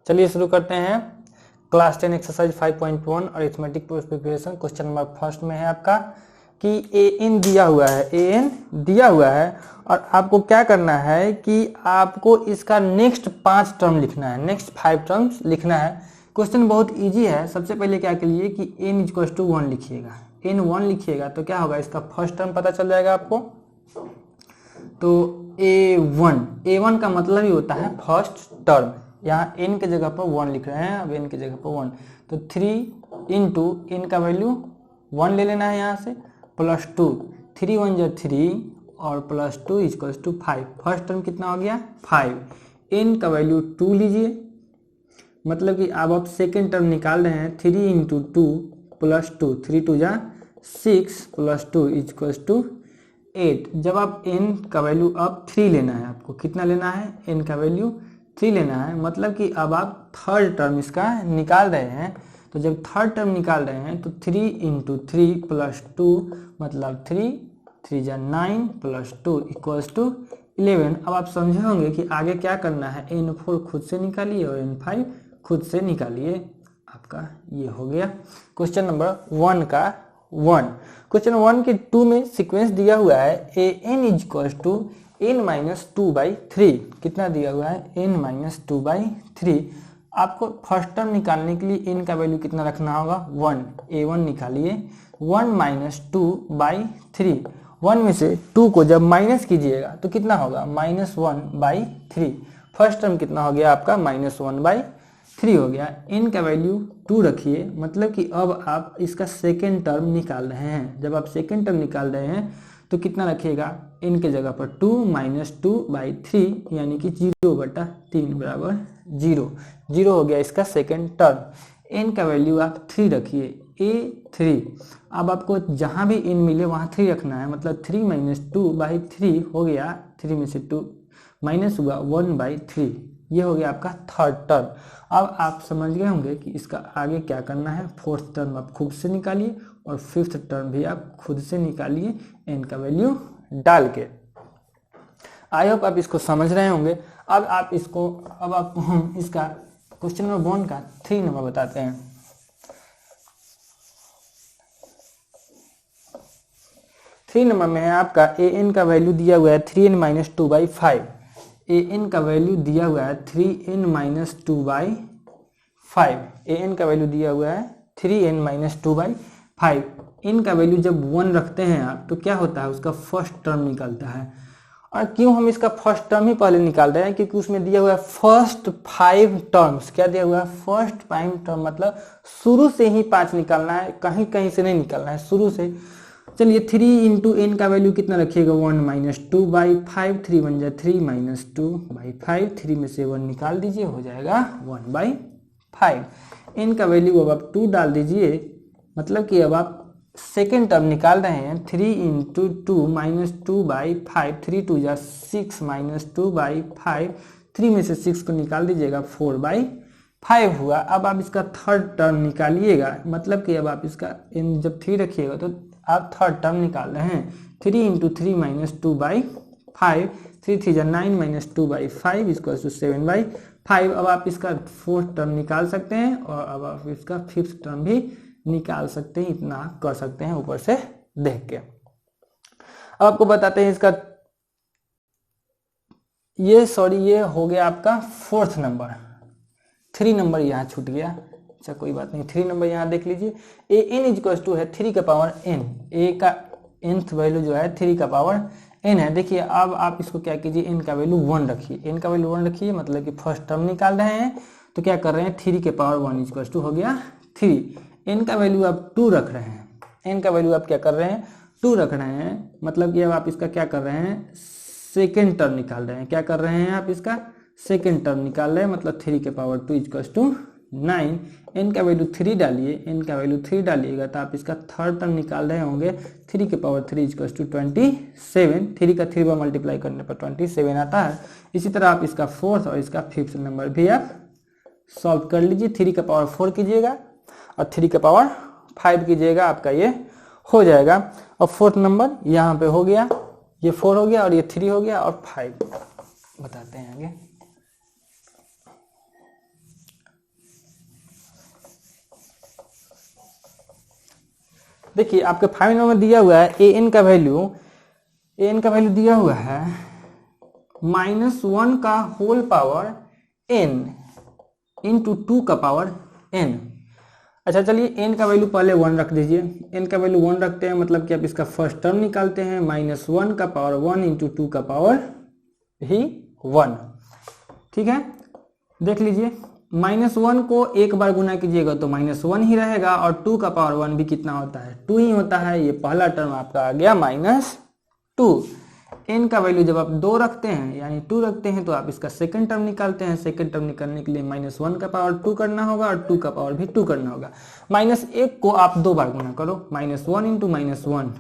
चलिए शुरू करते हैं। Class 10 exercise 5.1 arithmetic preparation. Question number first में है आपका कि ए एन दिया हुआ है और आपको क्या करना है कि आपको इसका नेक्स्ट 5 टर्म लिखना है, नेक्स्ट 5 टर्म्स लिखना है। क्वेश्चन बहुत इजी है। सबसे पहले क्या करिए कि n इक्वल टू 1 लिखिएगा। n 1 लिखिएगा तो क्या होगा, इसका फर्स्ट टर्म पता चल जाएगा आपको। तो a1 का मतलब ही होता है फर्स्ट टर्म। यहाँ n के जगह पर 1 लिख रहे हैं, अब n के जगह पर 1, तो 3 इंटू n का वैल्यू 1 ले लेना है यहाँ से, प्लस 2, 3 1 जा 3 और plus 2 equals to 5। First term कितना हो गया 5। n का वैल्यू 2 लीजिए, मतलब कि अब आप सेकेंड टर्म निकाल रहे हैं। 3 इंटू 2 प्लस 2, 3 2 जा 6 प्लस 2 इक्वल्स टू 8। जब आप n का वैल्यू अब 3 लेना है, आपको कितना लेना है, n का वैल्यू 3 लेना है, मतलब कि अब आप थर्ड टर्म इसका निकाल रहे हैं। तो जब थर्ड टर्म निकाल रहे हैं तो 3 इंटू 3 प्लस 2 मतलब 3 3 जा 9 प्लस 2 इक्वल्स टू 11। अब आप समझे होंगे कि आगे क्या करना है। n4 खुद से निकालिए और n5 खुद से निकालिए। आपका ये हो गया क्वेश्चन नंबर 1 का 1। क्वेश्चन 1 के 2 में सीक्वेंस दिया हुआ है a N equal to n-2/3। कितना दिया हुआ है, n-2/3। आपको फर्स्ट टर्म निकालने के लिए n का वैल्यू कितना रखना होगा, 1। a1 निकालिए, 1-2/3। 1 में से 2 को जब माइनस कीजिएगा तो कितना होगा, -1/3। फर्स्ट टर्म कितना हो गया आपका, -1/3 हो गया। n का वैल्यू 2 रखिए, मतलब कि अब आप इसका सेकेंड टर्म निकाल रहे हैं। जब आप सेकेंड टर्म निकाल रहे हैं तो कितना रखिएगा, n के जगह पर 2 -2/3 यानी कि 0/3 बराबर 0। 0 हो गया इसका सेकेंड टर्म। n का वैल्यू आप 3 रखिए, a3। अब आपको जहाँ भी n मिले वहाँ 3 रखना है, मतलब 3 -2/3 हो गया। 3 में से 2 माइनस हुआ 1/3। ये हो गया आपका थर्ड टर्म। अब आप समझ गए होंगे कि इसका आगे क्या करना है। फोर्थ टर्म आप खुद से निकालिए और फिफ्थ टर्म भी आप खुद से निकालिए n का वैल्यू डाल के। आई होप आप इसको समझ रहे होंगे। अब आपको हम इसका क्वेश्चन नंबर 1 का 3 नंबर बताते हैं। थ्री नंबर में है आपका an का वैल्यू दिया हुआ है 3n-2/5। an का वैल्यू दिया हुआ है 3n-2/5। an का वैल्यू दिया हुआ है 3n-2/5। n का वैल्यू जब 1 रखते हैं आप तो क्या होता है, उसका फर्स्ट टर्म निकलता है। और क्यों हम इसका फर्स्ट टर्म ही पहले निकाल रहे हैं, क्योंकि उसमें दिया हुआ है फर्स्ट 5 टर्म्स। क्या दिया हुआ है, फर्स्ट 5 टर्म, मतलब शुरू से ही 5 निकालना है, कहीं कहीं से नहीं निकालना है, शुरू से। चलिए 3 इंटू n का वैल्यू कितना रखिएगा, 1-2/5। 3 1 जा 3 -2/5। 3 में से 1 निकाल दीजिए, हो जाएगा 1/5। n का वैल्यू अब आप 2 डाल दीजिए, मतलब कि अब आप सेकेंड टर्म निकाल रहे हैं। 3 इंटू 2 -2/5। 3 2 जा 6 -2/5। 3 में से 6 को निकाल दीजिएगा, 4/5 हुआ। अब आप इसका थर्ड टर्म निकालिएगा, मतलब कि अब आप इसका n जब 3 रखिएगा तो आप थर्ड टर्म निकाल रहे हैं। 3 इंटू 3 -2/5। 3 3 जा 9 -2/5 इक्वल टू 7/5। अब आप इसका फोर्थ टर्म निकाल सकते हैं और अब आप इसका फिफ्थ टर्म भी निकाल सकते हैं। इतना कर सकते हैं ऊपर से देख के। अब आपको बताते हैं इसका ये हो गया आपका फोर्थ नंबर। 3 नंबर यहाँ छूट गया, अच्छा कोई बात नहीं। 3 नंबर यहाँ देख लीजिए, ए एन इक्वल टू है 3 का पावर n। ए का nth वैल्यू जो है 3 का पावर n है। देखिए अब आप इसको क्या कीजिए, n का वैल्यू 1 रखिए। n का वैल्यू 1 रखिए, मतलब कि फर्स्ट टर्म निकाल रहे हैं तो क्या कर रहे हैं, 3 के पावर 1 इक्वल टू हो गया 3। n का वैल्यू आप 2 रख रहे हैं। n का वैल्यू आप क्या कर रहे हैं, 2 रख रहे हैं, मतलब कि अब आप इसका क्या कर रहे हैं, सेकेंड टर्म निकाल रहे हैं। क्या कर रहे हैं आप, इसका सेकेंड टर्म निकाल रहे हैं, मतलब 3 के पावर 2 इक्वल टू 9। n का वैल्यू 3 डालिए, n का वैल्यू 3 डालिएगा तो आप इसका थर्ड टर्म निकाल रहे होंगे। 3 के पावर 3 इक्वल टू 27। 3 का 3 बार मल्टीप्लाई करने पर 27 आता है। इसी तरह आप इसका फोर्थ और इसका फिफ्थ नंबर भी आप सॉल्व कर लीजिए। 3 का पावर 4 कीजिएगा और 3 का पावर 5 कीजिएगा, आपका ये हो जाएगा। और फोर्थ नंबर यहाँ पे हो गया, ये 4 हो गया और ये 3 हो गया और 5 बताते हैं आगे। देखिए आपके फाइनल में दिया हुआ है ए एन का वैल्यू दिया हुआ है -1 का होल पावर n इंटू 2 का पावर n। अच्छा चलिए n का वैल्यू पहले 1 रख दीजिए। n का वैल्यू 1 रखते हैं मतलब कि आप इसका फर्स्ट टर्म निकालते हैं, -1 का पावर 1 इंटू 2 का पावर भी 1। ठीक है, देख लीजिए -1 को एक बार गुना कीजिएगा तो -1 ही रहेगा और 2 का पावर 1 भी कितना होता है, 2 ही होता है। ये पहला टर्म आपका आ गया -2। n का वैल्यू जब आप 2 रखते हैं यानी 2 रखते हैं तो आप इसका सेकंड टर्म निकालते हैं। सेकंड टर्म निकालने के लिए -1 का पावर 2 करना होगा और 2 का पावर भी 2 करना होगा। -1 को आप 2 बार गुना करो, -1 इंटू -1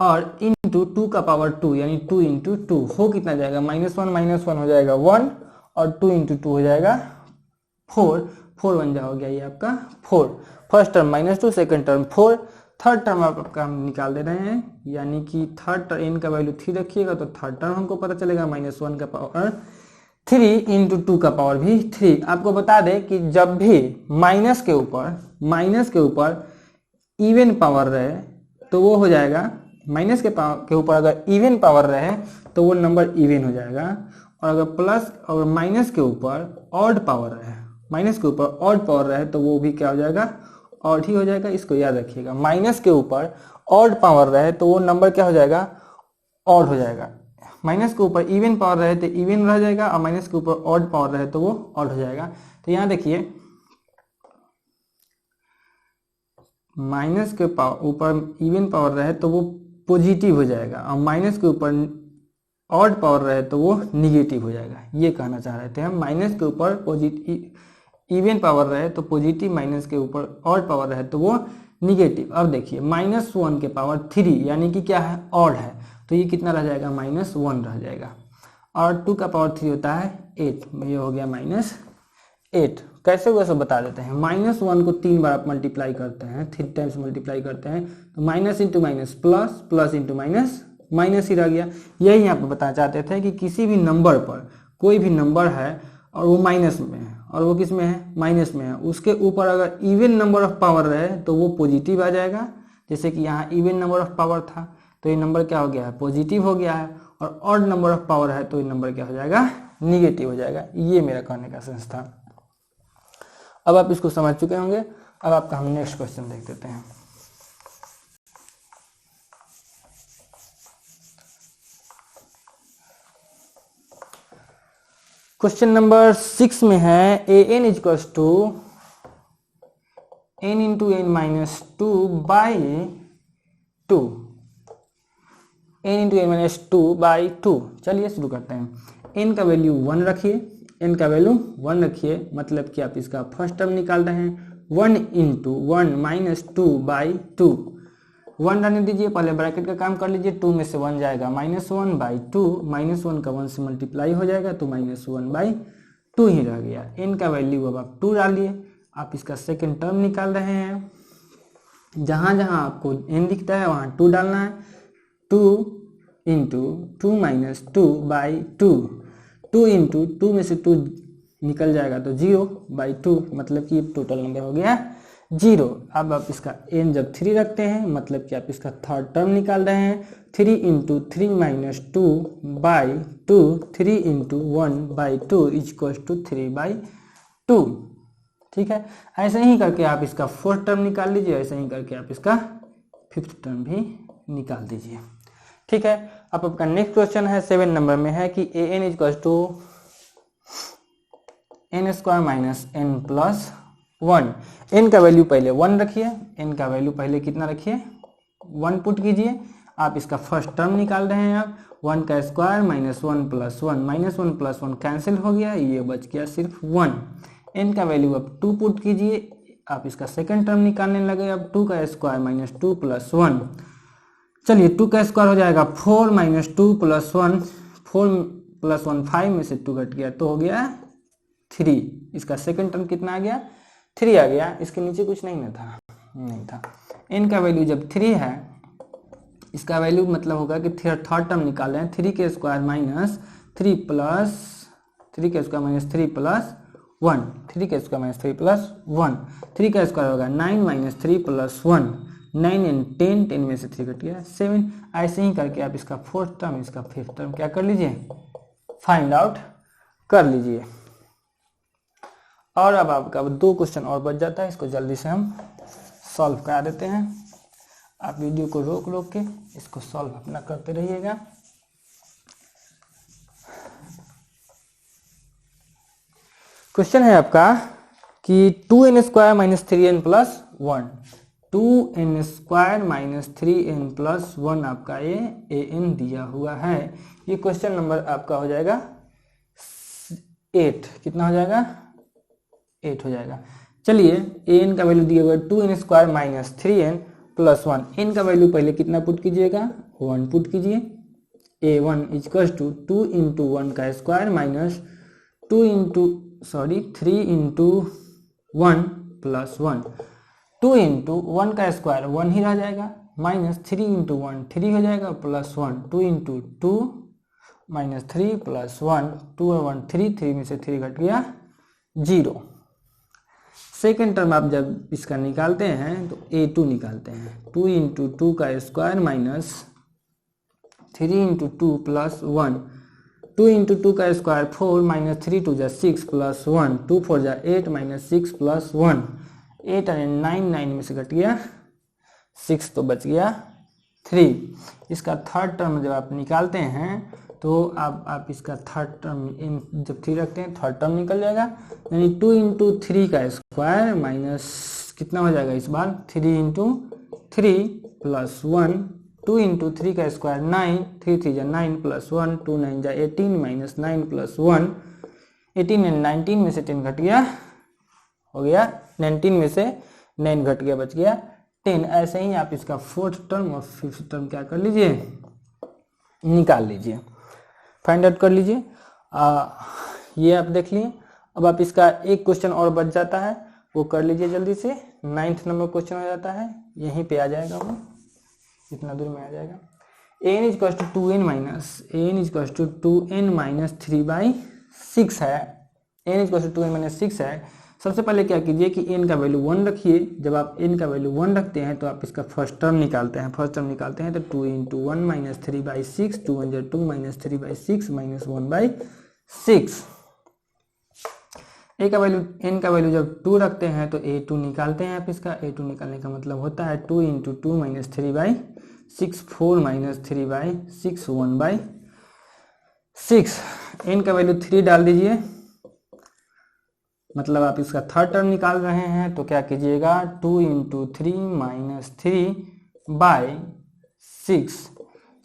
और इंटू 2 का पावर 2 यानी 2 इंटू 2 हो कितना जाएगा, -1 हो जाएगा 1 और 2 इंटू 2 हो जाएगा 4। 4 बन जाओगे ये आपका 4। First term -2, second term 4, third term आपका हम निकाल दे रहे हैं यानी कि थर्ड n का वैल्यू 3 रखिएगा तो थर्ड टर्म हमको पता चलेगा -1 का पावर 3 इंटू 2 का पावर भी 3। आपको बता दें कि जब भी माइनस के ऊपर इवन पावर रहे तो वो हो जाएगा, माइनस के ऊपर अगर इवन पावर रहे तो वो नंबर इवन हो जाएगा, और अगर प्लस और माइनस के ऊपर ऑड पावर रहे तो वो भी क्या हो जाएगा, ऑड ही हो जाएगा। इसको याद रखिएगा, माइनस के ऊपर ऑड पावर रहे तो वो नंबर क्या हो जाएगा, ऑड हो जाएगा। माइनस के ऊपर इवन पावर रहे तो इवन रह जाएगा और माइनस के ऊपर ऑड पावर रहे तो वो ऑड हो जाएगा। तो यहाँ देखिए माइनस के ऊपर इवन पावर रहे तो वो पॉजिटिव हो जाएगा और माइनस के ऊपर ऑड पावर रहे तो वो निगेटिव हो जाएगा। ये कहना चाह रहे थे हम, माइनस के ऊपर इवन पावर रहे तो पॉजिटिव, माइनस के ऊपर ऑड पावर रहे तो वो निगेटिव। अब देखिए -1 के पावर 3 यानी कि क्या है, ऑड है, तो ये कितना रह जाएगा, -1 रह जाएगा। और 2 का पावर 3 होता है 8, ये हो गया -8। कैसे हुआ सब बता देते हैं। -1 को 3 बार आप मल्टीप्लाई करते हैं, 3 टाइम्स मल्टीप्लाई करते हैं तो minus into minus plus, plus into minus minus ही रह गया। यही आप बताना चाहते थे कि किसी भी नंबर पर, कोई भी नंबर है और वो माइनस में है और वो किस में है, माइनस में है, उसके ऊपर अगर इवन नंबर ऑफ पावर रहे तो वो पॉजिटिव आ जाएगा। जैसे कि यहाँ इवन नंबर ऑफ पावर था तो ये नंबर क्या हो गया है, पॉजिटिव हो गया है, और ऑड नंबर ऑफ पावर है तो ये नंबर क्या हो जाएगा, निगेटिव हो जाएगा। ये मेरा कहने का सेंस था। अब आप इसको समझ चुके होंगे। अब आपका हम नेक्स्ट क्वेश्चन देख देते हैं। क्वेश्चन नंबर 6 में है a n equals to n into n minus 2 by 2, n into n minus 2 by 2। चलिए शुरू करते हैं। n का वैल्यू 1 रखिए, n का वैल्यू 1 रखिए, मतलब कि आप इसका फर्स्ट टर्म निकाल रहे हैं। 1 इंटू 1 माइनस 2 बाई 2, 1 रहने दीजिए, पहले ब्रैकेट का काम कर लीजिए। 2 में से 1 जाएगा -1 बाई 2, -1 का 1 से मल्टीप्लाई हो जाएगा तो -1 बाई 2 ही रह गया। n का वैल्यू अब आप 2 डालिए। आप इसका सेकंड टर्म निकाल रहे हैं, जहाँ जहाँ आपको n दिखता है वहाँ 2 डालना है। 2 इंटू 2 माइनस 2 बाई 2, 2 इंटू 2 में से 2 निकल जाएगा तो 0 बाई 2, मतलब कि टोटल नंबर हो गया 0। अब आप इसका n जब 3 रखते हैं मतलब कि आप इसका थर्ड टर्म निकाल रहे हैं। 3 into 3 minus 2 by 2, 3 into 1 by 2 equals to 3 by 2। ठीक है, ऐसे ही करके आप इसका फोर्थ टर्म निकाल लीजिए, ऐसे ही करके आप इसका फिफ्थ टर्म भी निकाल दीजिए। ठीक है, अब आपका नेक्स्ट क्वेश्चन है 7 नंबर में है कि a n equals to n square minus n plus 1। n का वैल्यू पहले 1 रखिए, n का वैल्यू पहले कितना रखिए, 1 पुट कीजिए। आप इसका फर्स्ट टर्म निकाल रहे हैं। आप 1 का square minus 1 plus 1, minus 1 plus 1 cancel हो गया, ये बच गया सिर्फ 1। n का वैल्यू अब 2 पुट कीजिए। आप इसका सेकंड टर्म निकालने लगे। अब 2 का स्क्वायर माइनस 2 प्लस 1, चलिए 2 का स्क्वायर हो जाएगा 4 माइनस 2 प्लस 1, 4 प्लस 1 5 में से 2 घट गया तो हो गया 3। इसका सेकंड टर्म कितना आ गया, 3 आ गया। इसके नीचे कुछ नहीं था। n का वैल्यू जब 3 है, इसका वैल्यू मतलब होगा कि थर्ड टर्म निकाल रहे हैं। 3 के स्क्वायर माइनस 3 प्लस 3 के स्क्वायर माइनस 3 प्लस 1, 3 के स्क्वायर माइनस 3 प्लस 1, 3 का स्क्वायर होगा 9 माइनस 3 प्लस 1, 9n 10, 10 में से 3 घट गया 7। ऐसे ही करके आप इसका फोर्थ टर्म, इसका फिफ्थ टर्म क्या कर लीजिए, फाइंड आउट कर लीजिए। और अब आपका 2 क्वेश्चन और बच जाता है, इसको जल्दी से हम सॉल्व करा देते हैं। आप वीडियो को रोक रोक के इसको सॉल्व अपना करते रहिएगा। क्वेश्चन है आपका कि 2n square minus 3n plus 1, 2n square minus 3n plus 1 आपका ये an दिया हुआ है। ये क्वेश्चन नंबर आपका हो जाएगा 8। कितना हो जाएगा, 8 हो जाएगा। चलिए an का वैल्यू दिया हुआ है 2n square minus 3n plus 1। n का वैल्यू पहले कितना पुट कीजिएगा, 1 पुट कीजिए। a1 इक्वल्स टू 2 इंटू 1 का square minus 3 into 1 plus 1। 2 into 1 का स्क्वायर 1 ही रह जाएगा, माइनस 3 इंटू 1 3 हो जाएगा, प्लस 1 2 इंटू 2 माइनस 3 प्लस 1 2 और 1 3, 3 में से 3 घट गया 0। सेकेंड टर्म आप जब इसका निकालते हैं तो a2 निकालते हैं। 2 इंटू 2 का square minus 3 into 2 plus 1, 2 into 2 का स्क्वायर 4 माइनस 3 2 जा 6 प्लस 1, 2 4 जा 8 माइनस 6 प्लस 1, 8 और 9, 9 में से घट गया 6 तो बच गया 3। इसका थर्ड टर्म जब आप निकालते हैं तो आप इसका थर्ड टर्म जब 3 रखते हैं थर्ड टर्म निकल जाएगा, यानी 2 इंटू 3 का स्क्वायर माइनस कितना हो जाएगा इस बार 3 इंटू 3 प्लस 1, 2 इंटू 3 का स्क्वायर 9, 3 3 जा 9 प्लस 1, 2 9 जा 18 माइनस 9 प्लस 1, 18 एंड 19 में से 10 घट गया, हो गया 19 में से 9 घट गया, बच गया 10। ऐसे ही आप इसका फोर्थ टर्म और फिफ्थ टर्म क्या कर लीजिए, निकाल लीजिए, फाइंड आउट कर लीजिए। ये आप देख लिए। अब आप इसका एक क्वेश्चन और बच जाता है, वो कर लीजिए जल्दी से। 9th नंबर क्वेश्चन हो जाता है, यहीं पे आ जाएगा, वो इतना दूर में आ जाएगा। an is to 2n minus 3/6 है। n is to 2n minus 6 है। सबसे पहले क्या कीजिए कि n का वैल्यू 1 रखिए। जब आप n का वैल्यू 1 रखते हैं तो आप इसका फर्स्ट टर्म निकालते हैं। फर्स्ट टर्म निकालते हैं तो 2 into 1 minus 3/6, 2 1 2 minus 3/6 minus 1/6। n का वैल्यू जब 2 रखते हैं तो a2 निकालते हैं आप इसका। a2 निकालने का मतलब होता है 2 इंटू 2 माइनस 3/6, 4 माइनस 3/6, 1/6। n का वैल्यू 3 डाल दीजिए, मतलब आप इसका थर्ड टर्म निकाल रहे हैं तो क्या कीजिएगा 2 into 3 minus 3/6,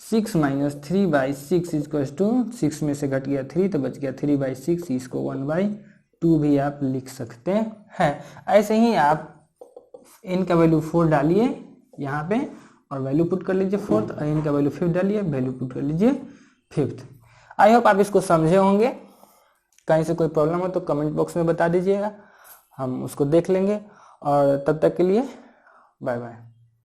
6 minus 3/6 equal to 6 में से घट गया 3 तो बच गया 3/6। इसको 1/2 भी आप लिख सकते हैं। ऐसे ही आप n का वैल्यू 4 डालिए यहाँ पे और वैल्यू पुट कर लीजिए फोर्थ, और n का वैल्यू 5 डालिए, वैल्यू पुट कर लीजिए 5th। आई होप आप इसको समझे होंगे। कहीं से कोई प्रॉब्लम हो तो कमेंट बॉक्स में बता दीजिएगा, हम उसको देख लेंगे। और तब तक के लिए बाय बाय।